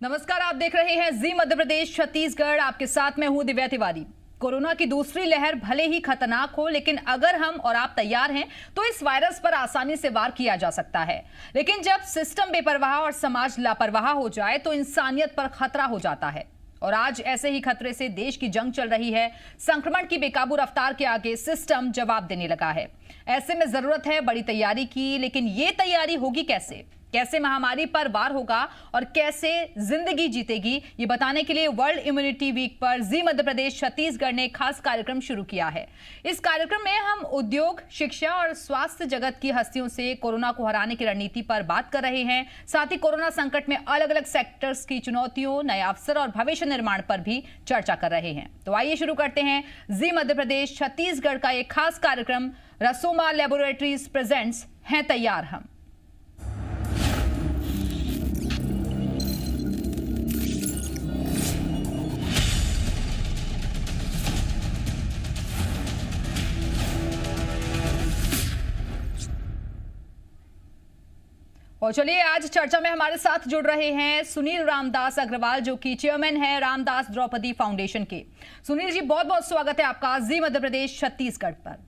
नमस्कार, आप देख रहे हैं जी मध्य प्रदेश छत्तीसगढ़। आपके साथ मैं हूं दिव्या तिवारी। कोरोना की दूसरी लहर भले ही खतरनाक हो, लेकिन अगर हम और आप तैयार हैं तो इस वायरस पर आसानी से वार किया जा सकता है। लेकिन जब सिस्टम बेपरवाह और समाज लापरवाह हो जाए तो इंसानियत पर खतरा हो जाता है। और आज ऐसे ही खतरे से देश की जंग चल रही है। संक्रमण की बेकाबू रफ्तार के आगे सिस्टम जवाब देने लगा है। ऐसे में जरूरत है बड़ी तैयारी की, लेकिन ये तैयारी होगी कैसे? कैसे महामारी पर वार होगा और कैसे जिंदगी जीतेगी, ये बताने के लिए वर्ल्ड इम्यूनिटी वीक पर जी मध्य प्रदेश छत्तीसगढ़ ने खास कार्यक्रम शुरू किया है। इस कार्यक्रम में हम उद्योग, शिक्षा और स्वास्थ्य जगत की हस्तियों से कोरोना को हराने की रणनीति पर बात कर रहे हैं। साथ ही कोरोना संकट में अलग अलग सेक्टर्स की चुनौतियों, नए अवसर और भविष्य निर्माण पर भी चर्चा कर रहे हैं। तो आइए शुरू करते हैं जी मध्य प्रदेश छत्तीसगढ़ का एक खास कार्यक्रम। रसोमा लेबोरेटरीज प्रेजेंट्स हैं तैयार हम। और चलिए, आज चर्चा में हमारे साथ जुड़ रहे हैं सुनील रामदास अग्रवाल, जो कि चेयरमैन है रामदास द्रौपदी फाउंडेशन के। सुनील जी, बहुत बहुत स्वागत है आपका जी मध्य प्रदेश छत्तीसगढ़ पर।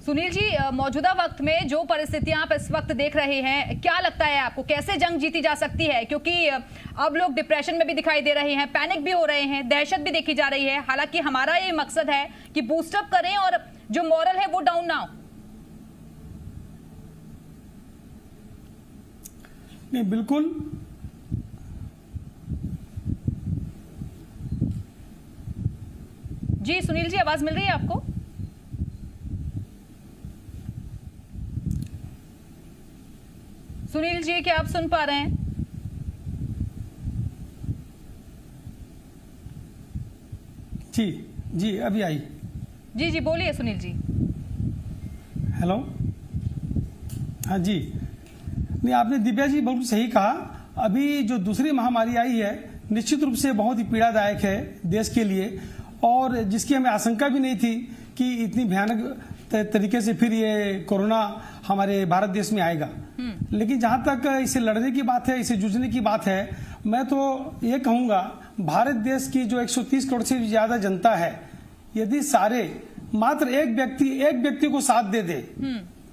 सुनील जी, मौजूदा वक्त में जो परिस्थितियां आप इस वक्त देख रहे हैं, क्या लगता है आपको कैसे जंग जीती जा सकती है? क्योंकि अब लोग डिप्रेशन में भी दिखाई दे रहे हैं, पैनिक भी हो रहे हैं, दहशत भी देखी जा रही है। हालांकि हमारा ये मकसद है कि बूस्टअप करें और जो मॉरल है वो डाउन ना हो। नहीं, बिल्कुल जी। सुनील जी, आवाज मिल रही है आपको? सुनील जी, क्या आप सुन पा रहे हैं? जी जी, अभी आई। जी जी, बोलिए सुनील जी। हेलो, हाँ जी। नहीं, आपने दिव्या जी बहुत सही कहा। अभी जो दूसरी महामारी आई है, निश्चित रूप से बहुत ही पीड़ादायक है देश के लिए, और जिसकी हमें आशंका भी नहीं थी कि इतनी भयानक तरीके से फिर ये कोरोना हमारे भारत देश में आएगा। लेकिन जहां तक इसे लड़ने की बात है, इसे जूझने की बात है, मैं तो ये कहूंगा, भारत देश की जो 130 करोड़ से ज्यादा जनता है, यदि सारे मात्र एक व्यक्ति को साथ दे दे,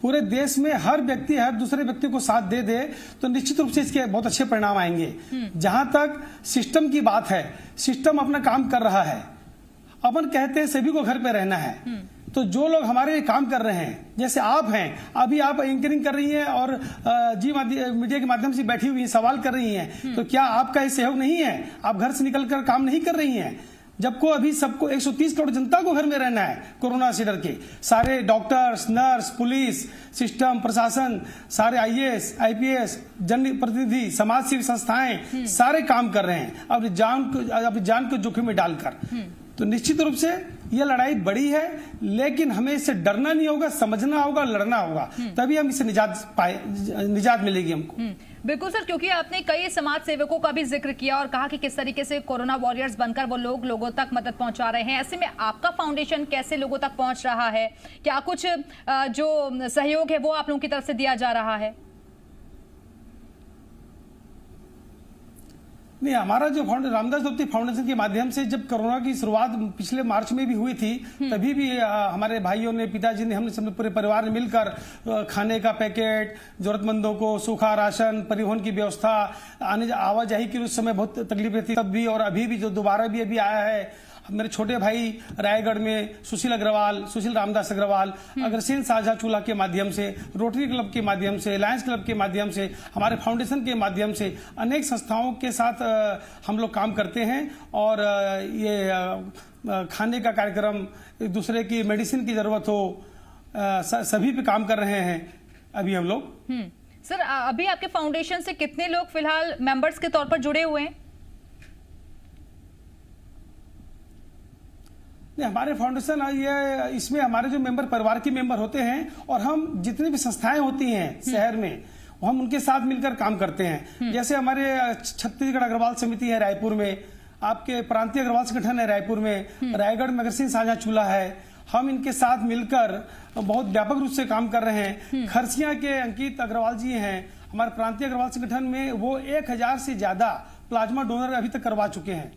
पूरे देश में हर व्यक्ति हर दूसरे व्यक्ति को साथ दे दे, तो निश्चित रूप से इसके बहुत अच्छे परिणाम आएंगे। जहां तक सिस्टम की बात है, सिस्टम अपना काम कर रहा है। अपन कहते हैं सभी को घर पे रहना है, तो जो लोग हमारे लिए काम कर रहे हैं, जैसे आप हैं, अभी आप एंकरिंग कर रही हैं और जी मीडिया के माध्यम से बैठी हुई सवाल कर रही हैं, तो क्या आपका ये सहयोग नहीं है? आप घर से निकलकर काम नहीं कर रही हैं? जबको अभी सबको 130 करोड़ जनता को घर में रहना है कोरोना से डर के। सारे डॉक्टर्स, नर्स, पुलिस, सिस्टम, प्रशासन, सारे आईएएस, आईपीएस, जनप्रतिनिधि, समाज सेवी संस्थाएं सारे काम कर रहे हैं अपनी जान को जोखिम में डालकर। तो निश्चित रूप से यह लड़ाई बड़ी है, लेकिन हमें इससे डरना नहीं होगा, समझना होगा, लड़ना होगा, तभी हम इससे निजात मिलेगी हमको। बिल्कुल सर, क्योंकि आपने कई समाज सेवकों का भी जिक्र किया और कहा कि किस तरीके से कोरोना वॉरियर्स बनकर वो लोगों तक मदद पहुंचा रहे हैं। ऐसे में आपका फाउंडेशन कैसे लोगों तक पहुंच रहा है? क्या कुछ जो सहयोग है वो आप लोगों की तरफ से दिया जा रहा है? नहीं, हमारा जो रामदास द्रौपदी फाउंडेशन के माध्यम से जब कोरोना की शुरुआत पिछले मार्च में भी हुई थी, तभी भी हमारे भाइयों ने, पिताजी ने, हमने सब पूरे परिवार ने मिलकर खाने का पैकेट, जरूरतमंदों को सूखा राशन, परिवहन की व्यवस्था, आवाजाही की उस समय बहुत तकलीफें थी तब भी, और अभी भी जो दोबारा भी अभी आया है। मेरे छोटे भाई रायगढ़ में सुशील रामदास अग्रवाल अग्रसेन साझा चूल्हा के माध्यम से, रोटरी क्लब के माध्यम से, लायंस क्लब के माध्यम से, हमारे फाउंडेशन के माध्यम से अनेक संस्थाओं के साथ हम लोग काम करते हैं। और ये खाने का कार्यक्रम, एक दूसरे की मेडिसिन की जरूरत हो, सभी पे काम कर रहे हैं अभी हम लोग। सर, अभी आपके फाउंडेशन से कितने लोग फिलहाल मेंबर्स के तौर पर जुड़े हुए हैं? हमारे फाउंडेशन ये, इसमें हमारे जो मेंबर परिवार के मेंबर होते हैं, और हम जितनी भी संस्थाएं होती हैं शहर में, हम उनके साथ मिलकर काम करते हैं। जैसे हमारे छत्तीसगढ़ अग्रवाल समिति है रायपुर में, आपके प्रांतीय अग्रवाल संगठन है रायपुर में, रायगढ़ में अग्रसेन साझा चूल्हा है, हम इनके साथ मिलकर बहुत व्यापक रूप से काम कर रहे हैं। खरसिया के अंकित अग्रवाल जी हैं हमारे प्रांतीय अग्रवाल संगठन में, वो 1000 से ज्यादा प्लाज्मा डोनर अभी तक करवा चुके हैं।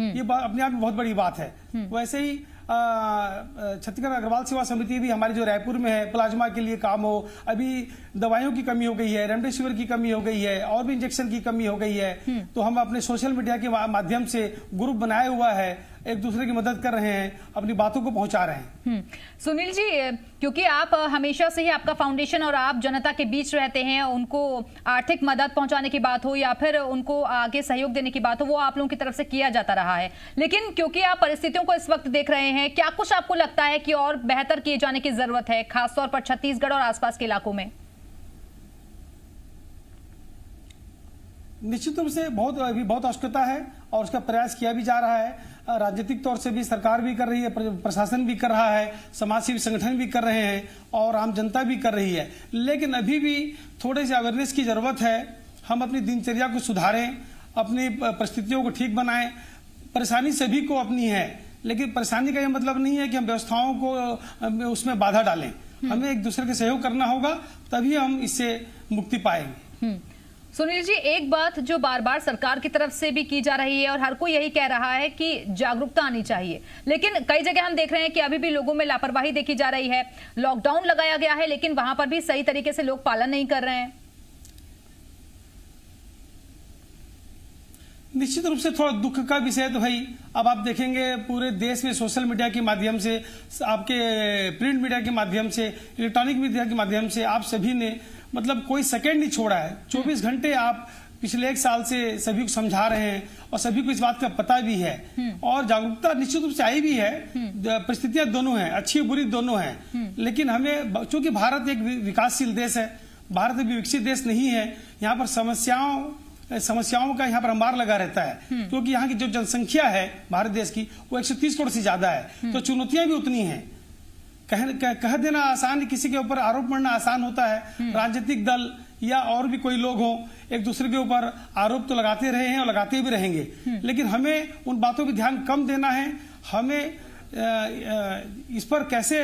ये अपने आप में बहुत बड़ी बात है। वैसे ही छत्तीसगढ़ अग्रवाल सेवा समिति भी हमारी जो रायपुर में है, प्लाज्मा के लिए काम हो, अभी दवाइयों की कमी हो गई है, रेमडेसिविर की कमी हो गई है, और भी इंजेक्शन की कमी हो गई है, तो हम अपने सोशल मीडिया के माध्यम से ग्रुप बनाया हुआ है, एक दूसरे की मदद कर रहे हैं, अपनी बातों को पहुंचा रहे हैं। सुनील जी, क्योंकि आप हमेशा से ही आपका फाउंडेशन और आप जनता के बीच रहते हैं, उनको आर्थिक मदद पहुंचाने की बात हो या फिर उनको आगे सहयोग देने की बात हो, वो आप लोगों की तरफ से किया जाता रहा है। लेकिन क्योंकि आप परिस्थितियों को इस वक्त देख रहे हैं, क्या कुछ आपको लगता है कि और बेहतर किए जाने की जरूरत है, खासतौर पर छत्तीसगढ़ और आसपास के इलाकों में? निश्चित रूप से अभी बहुत आवश्यकता है और उसका प्रयास किया भी जा रहा है। राजनीतिक तौर से भी सरकार भी कर रही है, प्रशासन भी कर रहा है, समाजसेवी संगठन भी कर रहे हैं और आम जनता भी कर रही है। लेकिन अभी भी थोड़े से अवेयरनेस की जरूरत है। हम अपनी दिनचर्या को सुधारें, अपनी परिस्थितियों को ठीक बनाएं। परेशानी सभी को अपनी है, लेकिन परेशानी का यह मतलब नहीं है कि हम व्यवस्थाओं को उसमें बाधा डालें। हमें एक दूसरे के सहयोग करना होगा, तभी हम इससे मुक्ति पाएंगे। सुनील जी, एक बात जो बार बार सरकार की तरफ से भी की जा रही है और हर कोई यही कह रहा है कि जागरूकता आनी चाहिए, लेकिन कई जगह हम देख रहे हैं कि अभी भी लोगों में लापरवाही देखी जा रही है। लॉकडाउन लगाया गया है, लेकिन वहां पर भी सही तरीके से लोग पालन नहीं कर रहे हैं। निश्चित रूप से थोड़ा दुख का विषय तो भाई, अब आप देखेंगे पूरे देश में सोशल मीडिया के माध्यम से, आपके प्रिंट मीडिया के माध्यम से, इलेक्ट्रॉनिक मीडिया के माध्यम से आप सभी ने मतलब कोई सेकंड नहीं छोड़ा है। 24 घंटे आप पिछले 1 साल से सभी को समझा रहे हैं और सभी को इस बात का पता भी है और जागरूकता निश्चित रूप से आई भी है। परिस्थितियां दोनों हैं, अच्छी बुरी दोनों हैं, लेकिन हमें, चूंकि भारत एक विकासशील देश है, भारत एक विकसित देश नहीं है, यहाँ पर समस्याओं का यहाँ पर अंबार लगा रहता है, क्योंकि यहाँ की जो जनसंख्या है भारत देश की वो 130 करोड़ से ज्यादा है, तो चुनौतियां भी उतनी हैं। कह देना आसान, किसी के ऊपर आरोप मढ़ना आसान होता है। राजनीतिक दल या और भी कोई लोग हों, एक दूसरे के ऊपर आरोप तो लगाते रहे हैं और लगाते भी रहेंगे, लेकिन हमें उन बातों पर ध्यान कम देना है। हमें इस पर कैसे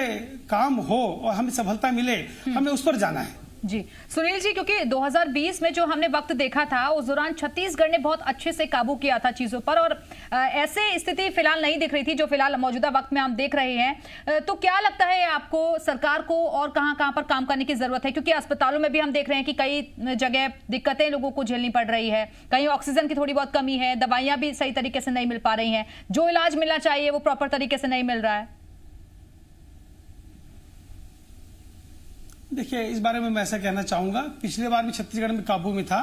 काम हो और हमें सफलता मिले, हमें उस पर जाना है। जी सुनील जी, क्योंकि 2020 में जो हमने वक्त देखा था, उस दौरान छत्तीसगढ़ ने बहुत अच्छे से काबू किया था चीजों पर, और ऐसे स्थिति फिलहाल नहीं दिख रही थी जो फिलहाल मौजूदा वक्त में हम देख रहे हैं। तो क्या लगता है आपको, सरकार को और कहां पर काम करने की जरूरत है? क्योंकि अस्पतालों में भी हम देख रहे हैं कि कई जगह दिक्कतें लोगों को झेलनी पड़ रही है, कहीं ऑक्सीजन की थोड़ी बहुत कमी है, दवाइयां भी सही तरीके से नहीं मिल पा रही हैं, जो इलाज मिलना चाहिए वो प्रॉपर तरीके से नहीं मिल रहा है। देखिए, इस बारे में मैं ऐसा कहना चाहूंगा, पिछले बार भी छत्तीसगढ़ में काबू में था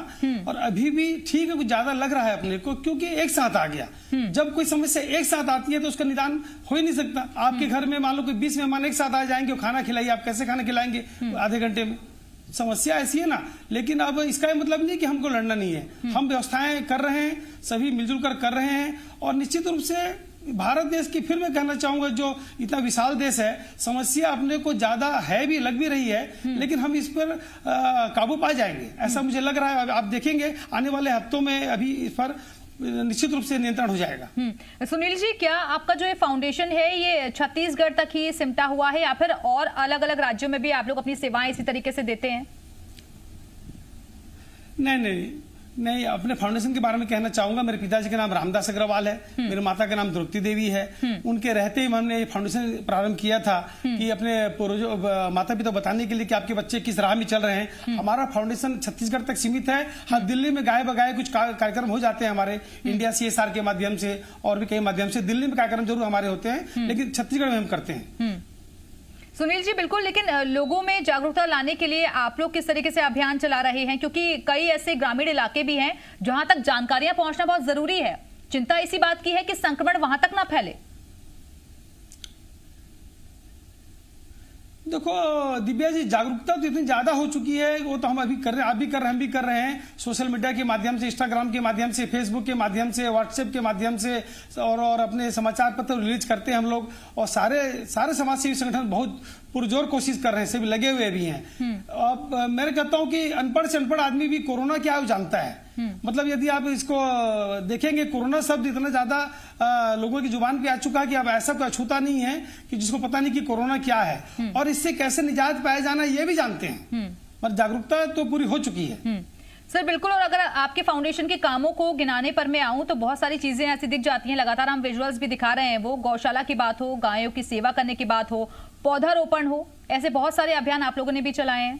और अभी भी ठीक है, कुछ ज्यादा लग रहा है अपने को, क्योंकि एक साथ आ गया। जब कोई समस्या एक साथ आती है तो उसका निदान हो ही नहीं सकता। आपके घर में मान लो कोई 20 मेहमान एक साथ आ जाएंगे, खाना खिलाइए, आप कैसे खाना खिलाएंगे आधे घंटे में? समस्या ऐसी है ना। लेकिन अब इसका मतलब नहीं कि हमको लड़ना नहीं है, हम व्यवस्थाएं कर रहे हैं, सभी मिलजुल कर कर रहे हैं। और निश्चित रूप से भारत देश की, फिर मैं कहना चाहूंगा, जो इतना विशाल देश है, समस्या अपने को ज्यादा है भी, लग भी रही है, लेकिन हम इस पर काबू पा जाएंगे, ऐसा मुझे लग रहा है। आप देखेंगे आने वाले हफ्तों में अभी इस पर निश्चित रूप से नियंत्रण हो जाएगा। सुनील जी, क्या आपका जो ये फाउंडेशन है ये छत्तीसगढ़ तक ही सिमटा हुआ है या फिर और अलग अलग राज्यों में भी आप लोग अपनी सेवाएं इसी तरीके से देते हैं? नहीं, अपने फाउंडेशन के बारे में कहना चाहूंगा। मेरे पिताजी का नाम रामदास अग्रवाल है, मेरे माता का नाम द्रौपदी देवी है। उनके रहते ही हमने ये फाउंडेशन प्रारंभ किया था कि अपने पूर्वजों, माता पिता बताने के लिए कि आपके बच्चे किस राह में चल रहे हैं। हमारा फाउंडेशन छत्तीसगढ़ तक सीमित है। हाँ, दिल्ली में गाए बगाए कुछ कार्यक्रम हो जाते हैं हमारे, इंडिया CSR के माध्यम से और भी कई माध्यम से दिल्ली में कार्यक्रम जरूर हमारे होते हैं, लेकिन छत्तीसगढ़ में हम करते हैं। सुनील जी, बिल्कुल, लेकिन लोगों में जागरूकता लाने के लिए आप लोग किस तरीके से अभियान चला रहे हैं? क्योंकि कई ऐसे ग्रामीण इलाके भी हैं जहां तक जानकारियां पहुंचना बहुत जरूरी है। चिंता इसी बात की है कि संक्रमण वहां तक ना फैले। देखो दिव्या जी, जागरूकता तो इतनी ज्यादा हो चुकी है, वो तो हम अभी कर रहे हैं, आप भी कर रहे हैं, हम भी कर रहे हैं। सोशल मीडिया के माध्यम से, इंस्टाग्राम के माध्यम से, फेसबुक के माध्यम से, व्हाट्सएप के माध्यम से और अपने समाचार पत्र रिलीज करते हैं हम लोग। और सारे समाजसेवी संगठन बहुत पुरजोर कोशिश कर रहे हैं, सभी लगे हुए भी हैं। अब मैं कहता हूं कि अनपढ़ से अनपढ़ आदमी भी कोरोना क्या है वो जानता है। मतलब यदि आप इसको देखेंगे, कोरोना शब्द इतना ज्यादा लोगों की जुबान पे आ चुका है कि अब ऐसा कोई अछूता नहीं है कि जिसको पता नहीं कि कोरोना क्या है और इससे कैसे निजात पाया जाना ये भी जानते हैं। पर जागरूकता तो पूरी हो चुकी है। सर बिल्कुल, और अगर आपके फाउंडेशन के कामों को गिनाने पर मैं आऊं तो बहुत सारी चीजें ऐसी दिख जाती हैं। लगातार हम विजुअल्स भी दिखा रहे हैं, वो गौशाला की बात हो, गायों की सेवा करने की बात हो, पौधारोपण हो, ऐसे बहुत सारे अभियान आप लोगों ने भी चलाए हैं।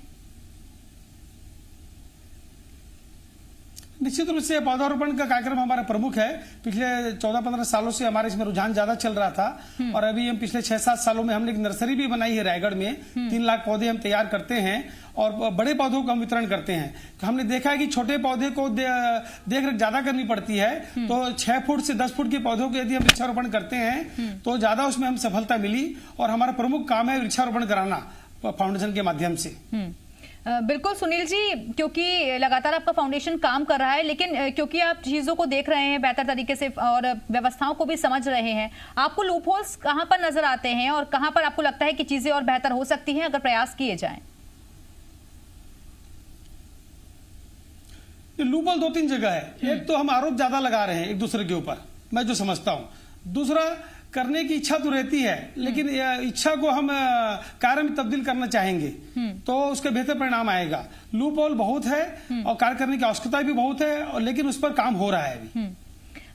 निश्चित रूप से पौधारोपण का कार्यक्रम हमारा प्रमुख है। पिछले 14-15 सालों से हमारे इसमें रुझान ज्यादा चल रहा था और अभी हम पिछले 6-7 सालों में हमने एक नर्सरी भी बनाई है रायगढ़ में। 3 लाख पौधे हम तैयार करते हैं और बड़े पौधों को हम वितरण करते हैं। तो हमने देखा है कि छोटे पौधे को देख रेख ज्यादा करनी पड़ती है, तो 6 फुट से 10 फुट के पौधों को यदि हम वृक्षारोपण करते हैं तो ज्यादा उसमें हम सफलता मिली और हमारा प्रमुख काम है वृक्षारोपण कराना फाउंडेशन के माध्यम से। बिल्कुल सुनील जी, क्योंकि लगातार आपका फाउंडेशन काम कर रहा है, लेकिन क्योंकि आप चीजों को देख रहे हैं बेहतर तरीके से और व्यवस्थाओं को भी समझ रहे हैं, आपको लूपहोल्स कहां पर नजर आते हैं और कहां पर आपको लगता है कि चीजें और बेहतर हो सकती हैं अगर प्रयास किए जाएं? लूपहोल 2-3 जगह है। एक तो हम आरोप ज्यादा लगा रहे हैं एक दूसरे के ऊपर, मैं जो समझता हूं। दूसरा, करने की इच्छा तो रहती है लेकिन इच्छा को हम कार्य में तब्दील करना चाहेंगे तो उसका बेहतर परिणाम आएगा। लूप होल बहुत है और कार्य करने की आवश्यकता भी बहुत है और लेकिन उस पर काम हो रहा है अभी।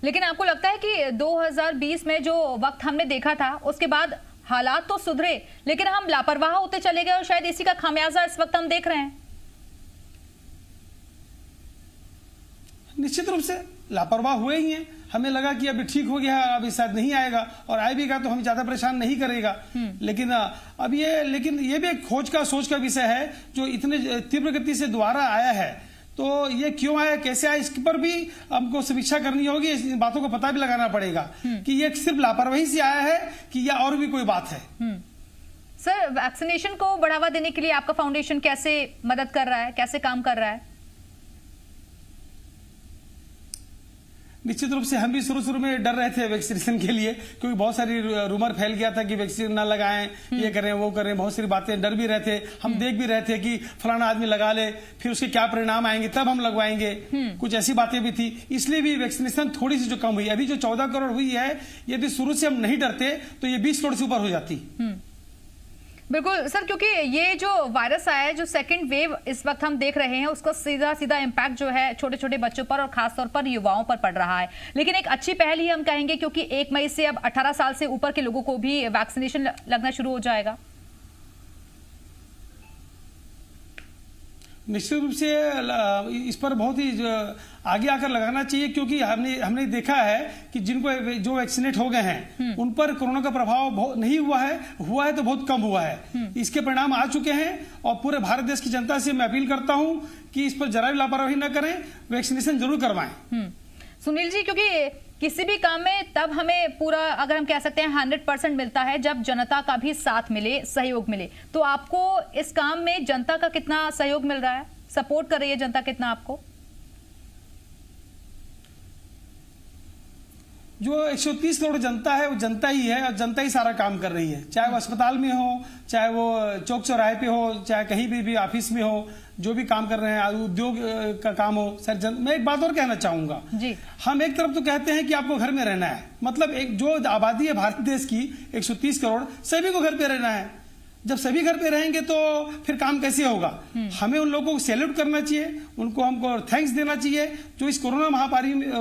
लेकिन आपको लगता है कि 2020 में जो वक्त हमने देखा था उसके बाद हालात तो सुधरे लेकिन हम लापरवाह होते चले गए और शायद इसी का खामियाजा इस वक्त हम देख रहे हैं? निश्चित रूप से लापरवाह हुए ही हैं। हमें लगा कि अभी ठीक हो गया, अभी शायद नहीं आएगा और आए भी तो हमें ज्यादा परेशान नहीं करेगा। लेकिन अब ये भी एक खोज का सोच का विषय है जो इतने तीव्र गति से दोबारा आया है। तो ये क्यों आया, कैसे आया, इस पर भी हमको समीक्षा करनी होगी। इन बातों को पता भी लगाना पड़ेगा कि ये सिर्फ लापरवाही से आया है कि या और भी कोई बात है। सर, वैक्सीनेशन को बढ़ावा देने के लिए आपका फाउंडेशन कैसे मदद कर रहा है, कैसे काम कर रहा है? निश्चित रूप से हम भी शुरू में डर रहे थे वैक्सीनेशन के लिए, क्योंकि बहुत सारी रूमर फैल गया था कि वैक्सीन ना लगाएं, ये करें वो करें, बहुत सारी बातें, डर भी रहे थे। हम देख भी रहे थे कि फलाना आदमी लगा ले, फिर उसके क्या परिणाम आएंगे, तब हम लगवाएंगे। कुछ ऐसी बातें भी थी, इसलिए भी वैक्सीनेशन थोड़ी सी जो कम हुई। अभी जो 14 करोड़ हुई है, यदि शुरू से हम नहीं डरते तो ये 20 करोड़ से ऊपर हो जाती। बिल्कुल सर, क्योंकि ये जो वायरस आया है, जो सेकंड वेव इस वक्त हम देख रहे हैं, उसका सीधा इम्पैक्ट जो है छोटे छोटे बच्चों पर और खासतौर पर युवाओं पर पड़ रहा है। लेकिन एक अच्छी पहल ही हम कहेंगे क्योंकि 1 मई से अब 18 साल से ऊपर के लोगों को भी वैक्सीनेशन लगना शुरू हो जाएगा। निश्चित रूप से इस पर बहुत ही आगे आकर लगाना चाहिए, क्योंकि हमने देखा है कि जिनको जो वैक्सीनेट हो गए हैं उन पर कोरोना का प्रभाव नहीं हुआ है तो बहुत कम हुआ है। इसके परिणाम आ चुके हैं और पूरे भारत देश की जनता से मैं अपील करता हूं कि इस पर जरा भी लापरवाही न करें, वैक्सीनेशन जरूर करवाएं। सुनील जी, क्योंकि किसी भी काम में तब हमें पूरा, अगर हम कह सकते हैं 100% मिलता है जब जनता का भी साथ मिले, सहयोग मिले। तो आपको इस काम में जनता का कितना सहयोग मिल रहा है, सपोर्ट कर रही है जनता कितना आपको? जो 130 करोड़ जनता है वो जनता ही है और जनता ही सारा काम कर रही है, चाहे वो अस्पताल में हो, चाहे वो चौक चौराहे पे हो, चाहे कहीं भी ऑफिस में हो, जो भी काम कर रहे हैं, उद्योग का काम हो। सर, मैं एक बात और कहना चाहूंगा जी। हम एक तरफ तो कहते हैं कि आपको घर में रहना है, मतलब एक जो आबादी है भारत देश की 130 करोड़, सभी को घर पे रहना है। जब सभी घर पे रहेंगे तो फिर काम कैसे होगा? हमें उन लोगों को सैल्यूट करना चाहिए, हमको थैंक्स देना चाहिए जो इस कोरोना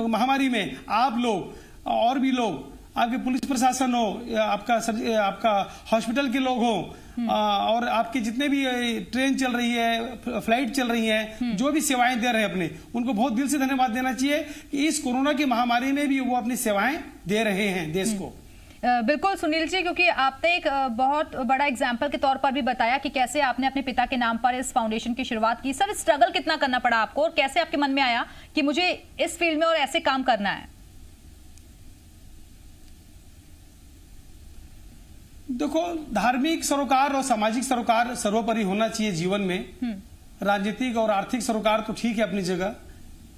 महामारी में आप लोग और भी लोग, आपके पुलिस प्रशासन हो, आपका हॉस्पिटल के लोग हो और आपके जितने भी ट्रेन चल रही है, फ्लाइट चल रही है, जो भी सेवाएं दे रहे हैं अपने, उनको बहुत दिल से धन्यवाद देना चाहिए कि इस कोरोना की महामारी में भी वो अपनी सेवाएं दे रहे हैं देश को। बिल्कुल सुनील जी, क्योंकि आपने एक बहुत बड़ा एग्जाम्पल के तौर पर भी बताया कि कैसे आपने अपने पिता के नाम पर इस फाउंडेशन की शुरुआत की। सर, स्ट्रगल कितना करना पड़ा आपको और कैसे आपके मन में आया कि मुझे इस फील्ड में और ऐसे काम करना है? देखो, धार्मिक सरोकार और सामाजिक सरोकार सर्वोपरि होना चाहिए जीवन में। राजनीतिक और आर्थिक सरोकार तो ठीक है अपनी जगह,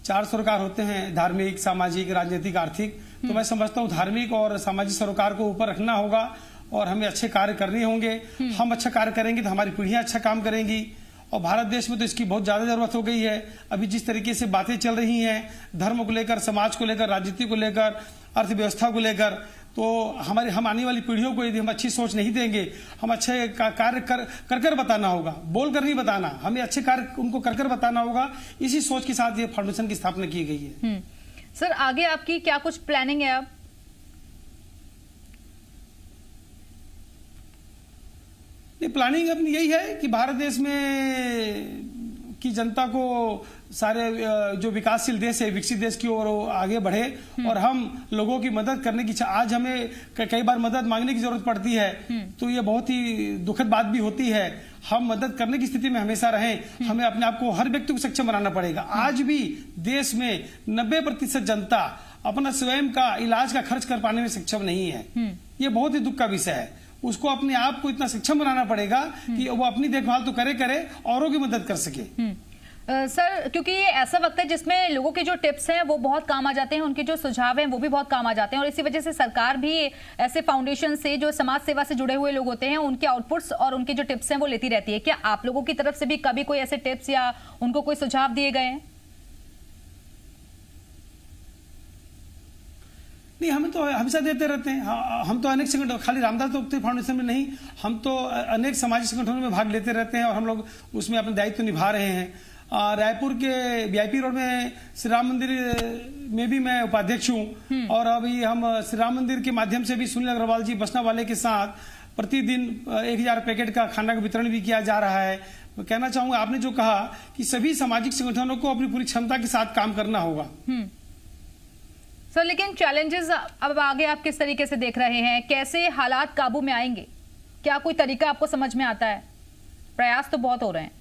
4 सरोकार होते हैं, धार्मिक, सामाजिक, राजनीतिक, आर्थिक। तो मैं समझता हूँ धार्मिक और सामाजिक सरोकार को ऊपर रखना होगा और हमें अच्छे कार्य करने होंगे। हम अच्छा कार्य करेंगे तो हमारी पीढ़ियां अच्छा काम करेंगी, और भारत देश में तो इसकी बहुत ज्यादा जरूरत हो गई है। अभी जिस तरीके से बातें चल रही हैं धर्म को लेकर, समाज को लेकर, राजनीति को लेकर, अर्थव्यवस्था को लेकर, तो हम आने वाली पीढ़ियों को यदि हम अच्छी सोच नहीं देंगे, हम अच्छे कार्य कर बताना होगा, बोल कर नहीं बताना, हमें अच्छे कार्य उनको कर बताना होगा। इसी सोच के साथ ये फाउंडेशन की स्थापना की गई है। सर, आगे आपकी क्या कुछ प्लानिंग है अब? नहीं, प्लानिंग अपनी यही है कि भारत देश में की जनता को सारे जो विकासशील देश है, विकसित देश की ओर आगे बढ़े, और हम लोगों की मदद करने की आज हमें कई बार मदद मांगने की जरूरत पड़ती है, तो ये बहुत ही दुखद बात भी होती है। हम मदद करने की स्थिति में हमेशा रहें। हमें अपने आप को, हर व्यक्ति को सक्षम बनाना पड़ेगा। आज भी देश में 90% जनता अपना स्वयं का इलाज का खर्च कर पाने में सक्षम नहीं है। ये बहुत ही दुख का विषय है। उसको अपने आप को इतना सक्षम बनाना पड़ेगा कि वो अपनी देखभाल तो करे, औरों की मदद कर सके। सर, क्योंकि ये ऐसा वक्त है जिसमें लोगों के जो टिप्स हैं वो बहुत काम आ जाते हैं, उनके जो सुझाव हैं वो भी बहुत काम आ जाते हैं, और इसी वजह से सरकार भी ऐसे फाउंडेशन से, जो समाज सेवा से जुड़े हुए लोग होते हैं, उनके आउटपुट्स और उनके जो टिप्स हैं वो लेती रहती है। क्या आप लोगों की तरफ से भी कभी कोई ऐसे टिप्स या उनको कोई सुझाव दिए गए हैं? नहीं, हमें तो हमेशा देते रहते हैं। हम तो अनेक संगठन, खाली रामदास तोपते फाउंडेशन में नहीं, हम तो अनेक सामाजिक संगठनों में भाग लेते रहते हैं, और हम लोग उसमें अपने दायित्व निभा रहे हैं। रायपुर के VIP रोड में श्री राम मंदिर में भी मैं उपाध्यक्ष हूँ, और अभी हम श्री राम मंदिर के माध्यम से भी सुनील अग्रवाल जी बसना वाले के साथ प्रतिदिन 1000 पैकेट का खाना का वितरण भी किया जा रहा है। मैं कहना चाहूंगा, आपने जो कहा कि सभी सामाजिक संगठनों को अपनी पूरी क्षमता के साथ काम करना होगा। सर, लेकिन चैलेंजेस अब आगे आप किस तरीके से देख रहे हैं? कैसे हालात काबू में आएंगे? क्या कोई तरीका आपको समझ में आता है? प्रयास तो बहुत हो रहे हैं।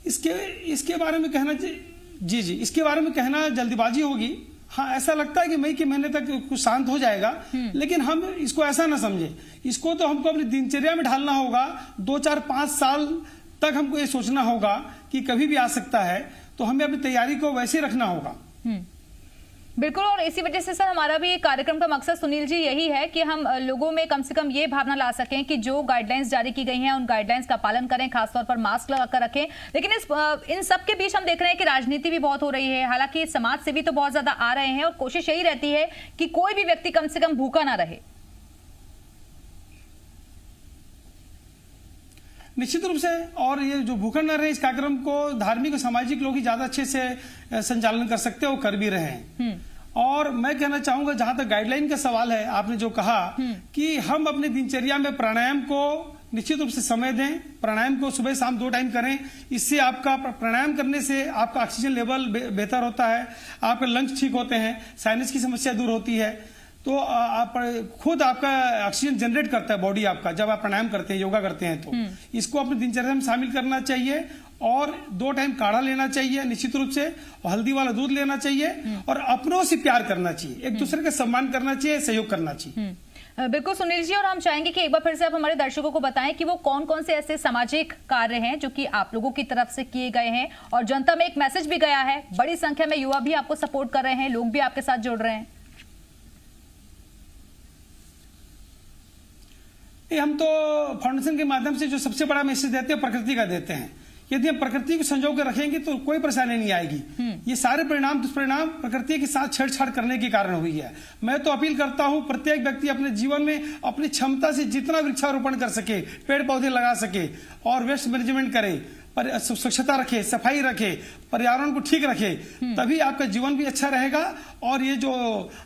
इसके बारे में कहना जी इसके बारे में कहना जल्दीबाजी होगी। हाँ, ऐसा लगता है कि मई के महीने तक कुछ शांत हो जाएगा, लेकिन हम इसको ऐसा ना समझे। इसको तो हमको अपनी दिनचर्या में ढालना होगा। 2, 4, 5 साल तक हमको ये सोचना होगा कि कभी भी आ सकता है, तो हमें अपनी तैयारी को वैसे रखना होगा। बिल्कुल, और इसी वजह से सर हमारा भी कार्यक्रम का मकसद सुनील जी यही है कि हम लोगों में कम से कम ये भावना ला सकें कि जो गाइडलाइंस जारी की गई हैं उन गाइडलाइंस का पालन करें, खासतौर पर मास्क लगाकर रखें। लेकिन इन सब के बीच हम देख रहे हैं कि राजनीति भी बहुत हो रही है। हालांकि समाज से भी तो बहुत ज्यादा आ रहे हैं, और कोशिश यही रहती है कि कोई भी व्यक्ति कम से कम भूखा ना रहे। निश्चित रूप से, और ये जो भूखा न रहे, इस कार्यक्रम को धार्मिक और सामाजिक लोग ही ज्यादा अच्छे से संचालन कर सकते हैं, वो कर भी रहे हैं। और मैं कहना चाहूंगा, जहां तक गाइडलाइन का सवाल है, आपने जो कहा कि हम अपने दिनचर्या में प्राणायाम को निश्चित रूप से समय दें। प्राणायाम को सुबह शाम 2 टाइम करें। इससे आपका प्राणायाम करने से आपका ऑक्सीजन लेवल बेहतर होता है, आपके लंग्स ठीक होते हैं, साइनस की समस्या दूर होती है। तो आप खुद आपका ऑक्सीजन जनरेट करता है बॉडी आपका, जब आप प्राणायाम करते हैं, योगा करते हैं, तो इसको अपनी दिनचर्या में शामिल करना चाहिए। और 2 टाइम काढ़ा लेना चाहिए निश्चित रूप से, और हल्दी वाला दूध लेना चाहिए, और अपनों से प्यार करना चाहिए, एक दूसरे का सम्मान करना चाहिए, सहयोग करना चाहिए। बिल्कुल सुनील जी, और हम चाहेंगे कि एक बार फिर से आप हमारे दर्शकों को बताएं कि वो कौन कौन से ऐसे सामाजिक कार्य हैं जो कि आप लोगों की तरफ से किए गए हैं, और जनता में एक मैसेज भी गया है। बड़ी संख्या में युवा भी आपको सपोर्ट कर रहे हैं, लोग भी आपके साथ जुड़ रहे हैं। हम तो फाउंडेशन के माध्यम से जो सबसे बड़ा मैसेज देते हैं, प्रकृति का देते हैं। यदि हम प्रकृति को संजो कर रखेंगे तो कोई परेशानी नहीं आएगी। ये सारे परिणाम दुष्परिणाम प्रकृति के साथ छेड़छाड़ करने के कारण हुई है। मैं तो अपील करता हूं, प्रत्येक व्यक्ति अपने जीवन में अपनी क्षमता से जितना वृक्षारोपण कर सके, पेड़ पौधे लगा सके, और वेस्ट मैनेजमेंट करे, पर स्वच्छता रखे, सफाई रखे, पर्यावरण को ठीक रखे, तभी आपका जीवन भी अच्छा रहेगा, और ये जो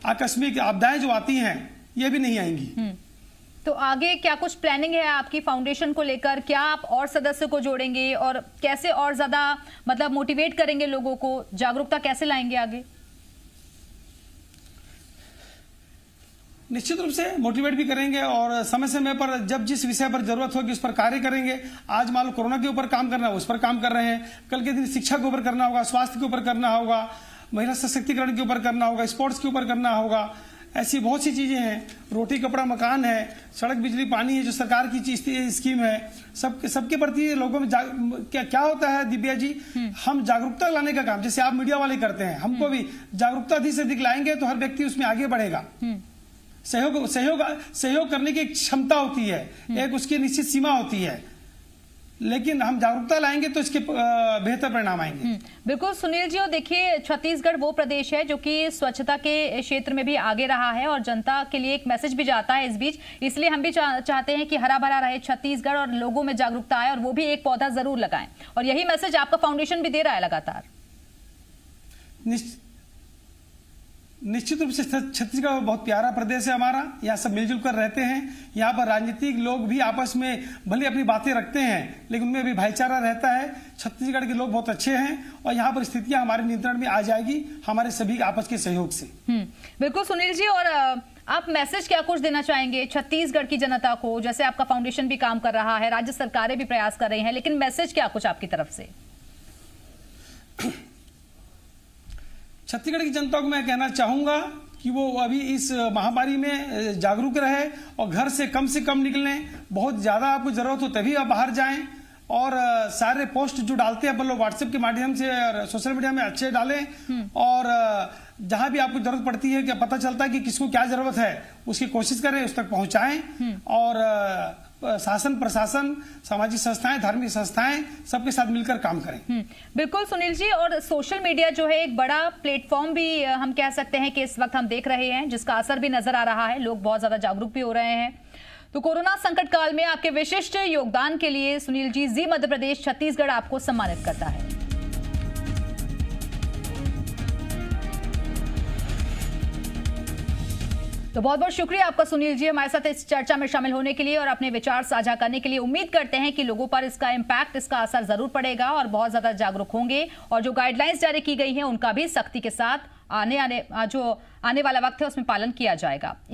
आकस्मिक आपदाएं जो आती हैं ये भी नहीं आएंगी। तो आगे क्या कुछ प्लानिंग है आपकी फाउंडेशन को लेकर? क्या आप और सदस्य को जोड़ेंगे, और कैसे और ज्यादा मतलब मोटिवेट करेंगे लोगों को, जागरूकता कैसे लाएंगे आगे? निश्चित रूप से मोटिवेट भी करेंगे, और समय समय पर जब जिस विषय पर जरूरत होगी उस पर कार्य करेंगे। आज मान लो कोरोना के ऊपर काम करना है, उस पर काम कर रहे हैं। कल के दिन शिक्षा के ऊपर करना होगा, स्वास्थ्य के ऊपर करना होगा, महिला सशक्तिकरण के ऊपर करना होगा, स्पोर्ट्स के ऊपर करना होगा। ऐसी बहुत सी चीजें हैं। रोटी कपड़ा मकान है, सड़क बिजली पानी है, जो सरकार की चीज स्कीम है। सबके प्रति लोगों में क्या होता है दिव्या जी, हम जागरूकता लाने का काम जैसे आप मीडिया वाले करते हैं, हमको भी जागरूकता अधिक से अधिक लाएंगे तो हर व्यक्ति उसमें आगे बढ़ेगा। सहयोग करने की एक क्षमता होती है, एक उसकी निश्चित सीमा होती है, लेकिन हम जागरूकता लाएंगे तो इसके बेहतर परिणाम आएंगे। बिल्कुल सुनील जी, और देखिए छत्तीसगढ़ वो प्रदेश है जो कि स्वच्छता के क्षेत्र में भी आगे रहा है और जनता के लिए एक मैसेज भी जाता है इस बीच, इसलिए हम भी चाहते हैं कि हरा भरा रहे छत्तीसगढ़ और लोगों में जागरूकता आए और वो भी एक पौधा जरूर लगाएं, और यही मैसेज आपका फाउंडेशन भी दे रहा है लगातार। निश्चित रूप से छत्तीसगढ़ बहुत प्यारा प्रदेश है हमारा, यहाँ सब मिलजुल कर रहते हैं। यहाँ पर राजनीतिक लोग भी आपस में भले अपनी बातें रखते हैं, लेकिन उनमें भी भाईचारा रहता है। छत्तीसगढ़ के लोग बहुत अच्छे हैं और यहाँ पर स्थितियां हमारे नियंत्रण में आ जाएगी हमारे सभी आपस के सहयोग से। बिल्कुल सुनील जी, और आप मैसेज क्या कुछ देना चाहेंगे छत्तीसगढ़ की जनता को? जैसे आपका फाउंडेशन भी काम कर रहा है, राज्य सरकारें भी प्रयास कर रही हैं, लेकिन मैसेज क्या कुछ आपकी तरफ से? छत्तीसगढ़ की जनता को मैं कहना चाहूंगा कि वो अभी इस महामारी में जागरूक रहे और घर से कम निकलें। बहुत ज्यादा आपको जरूरत हो तभी आप बाहर जाएं, और सारे पोस्ट जो डालते हैं अपन लोग व्हाट्सएप के माध्यम से और सोशल मीडिया में अच्छे डालें, और जहां भी आपको जरूरत पड़ती है, कि पता चलता है कि किसको क्या जरूरत है, उसकी कोशिश करें, उस तक पहुंचाएं। और शासन, प्रशासन, सामाजिक संस्थाएं, धार्मिक संस्थाएं सबके साथ मिलकर काम करें। बिल्कुल सुनील जी, और सोशल मीडिया जो है एक बड़ा प्लेटफॉर्म भी हम कह सकते हैं कि इस वक्त हम देख रहे हैं, जिसका असर भी नजर आ रहा है, लोग बहुत ज्यादा जागरूक भी हो रहे हैं। तो कोरोना संकट काल में आपके विशिष्ट योगदान के लिए सुनील जी, जी मध्य प्रदेश छत्तीसगढ़ आपको सम्मानित करता है। तो बहुत बहुत शुक्रिया आपका सुनील जी, हमारे साथ इस चर्चा में शामिल होने के लिए और अपने विचार साझा करने के लिए। उम्मीद करते हैं कि लोगों पर इसका इम्पैक्ट, इसका असर जरूर पड़ेगा और बहुत ज्यादा जागरूक होंगे, और जो गाइडलाइंस जारी की गई हैं उनका भी सख्ती के साथ आने वाला वक्त है उसमें पालन किया जाएगा।